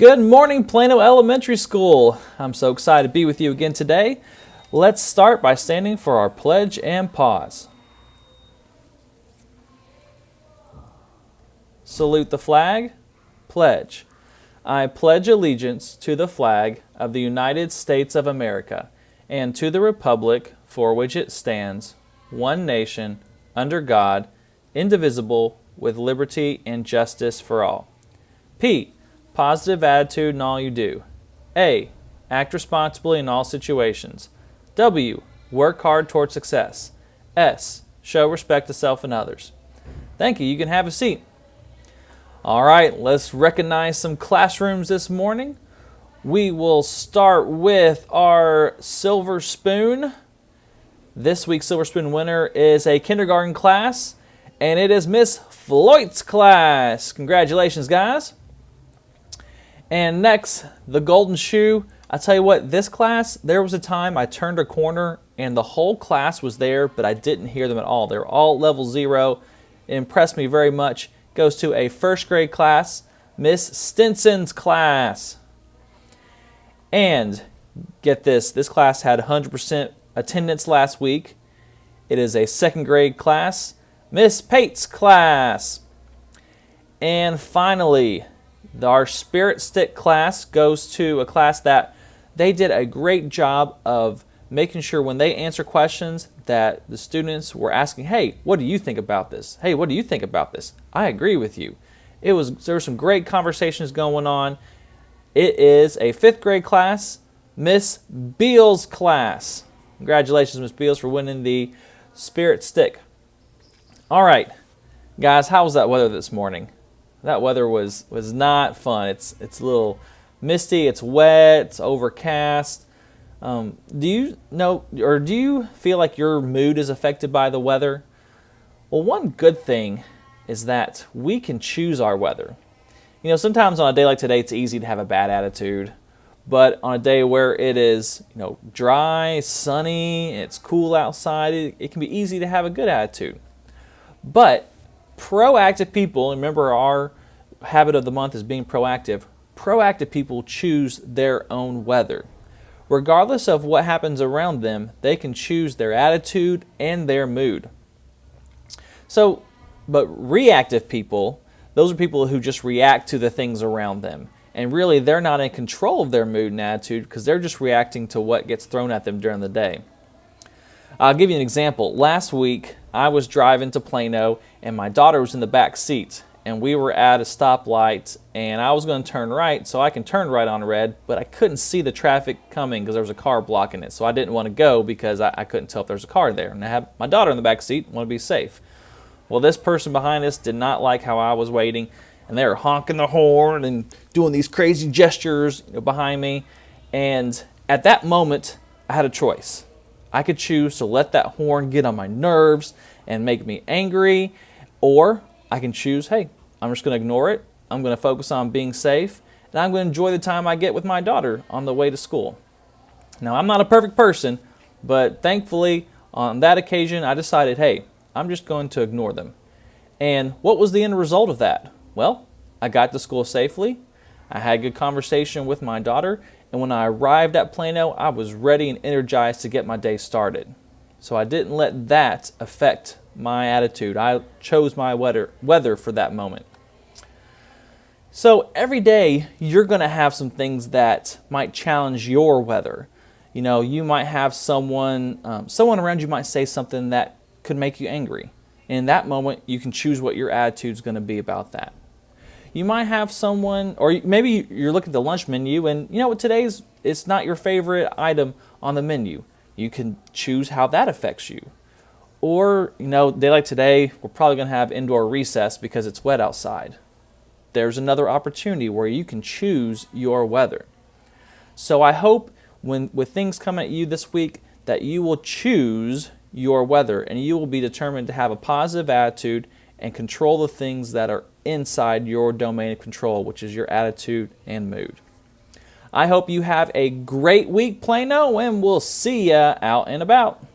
Good morning, Plano Elementary School. I'm so excited to be with you again today. Let's start by standing for our pledge and pause. Salute the flag. Pledge. I pledge allegiance to the flag of the United States of America and to the republic for which it stands, one nation, under God, indivisible, with liberty and justice for all. P. Positive attitude in all you do. A. Act responsibly in all situations. W. Work hard toward success. S. Show respect to self and others. Thank you. You can have a seat. All right, let's recognize some classrooms this morning. We will start with our Silver Spoon. This week's Silver Spoon winner is a kindergarten class, and it is Miss Floyd's class. Congratulations, guys. And next, the Golden Shoe. I tell you what, this class, there was a time I turned a corner and the whole class was there, but I didn't hear them at all. They were all level 0. It impressed me very much. Goes to a first grade class, Miss Stinson's class. And get this class had 100% attendance last week. It is a second grade class, Miss Pate's class. And finally, our Spirit Stick class goes to a class that they did a great job of making sure when they answer questions that the students were asking, hey, what do you think about this? Hey, what do you think about this? I agree with you. There were some great conversations going on. It is a 5th grade class, Miss Beals class. Congratulations, Miss Beals, for winning the Spirit Stick. All right, guys, how was that weather this morning? That weather was not fun. It's a little misty, it's wet, it's overcast. Do you know, or do you feel like your mood is affected by the weather? Well, one good thing is that we can choose our weather. You know, sometimes on a day like today, it's easy to have a bad attitude. But on a day where it is, dry, sunny, it's cool outside, it can be easy to have a good attitude. But proactive people, remember our habit of the month is being proactive. Proactive people choose their own weather. Regardless of what happens around them, they can choose their attitude and their mood. But reactive people, those are people who just react to the things around them. And really, they're not in control of their mood and attitude because they're just reacting to what gets thrown at them during the day. I'll give you an example. Last week, I was driving to Plano, and my daughter was in the back seat. And we were at a stoplight, and I was going to turn right, so I can turn right on red, but I couldn't see the traffic coming because there was a car blocking it. So I didn't want to go because I couldn't tell if there was a car there. And I had my daughter in the back seat, want to be safe. Well, this person behind us did not like how I was waiting, and they were honking the horn and doing these crazy gestures behind me. And at that moment, I had a choice. I could choose to let that horn get on my nerves and make me angry, or I can choose, hey, I'm just going to ignore it. I'm going to focus on being safe, and I'm going to enjoy the time I get with my daughter on the way to school. Now, I'm not a perfect person, but thankfully, on that occasion, I decided, hey, I'm just going to ignore them. And what was the end result of that? Well, I got to school safely. I had a good conversation with my daughter, and when I arrived at Plano, I was ready and energized to get my day started. So I didn't let that affect my attitude. I chose my weather for that moment. So every day you're going to have some things that might challenge your weather. You might have someone around you might say something that could make you angry. In that moment, you can choose what your attitude is going to be about that. You might have someone, or maybe you're looking at the lunch menu and it's not your favorite item on the menu. You can choose how that affects you. Or, day like today, we're probably going to have indoor recess because it's wet outside. There's another opportunity where you can choose your weather. So I hope with things come at you this week that you will choose your weather and you will be determined to have a positive attitude and control the things that are inside your domain of control, which is your attitude and mood. I hope you have a great week, Plano, and we'll see ya out and about.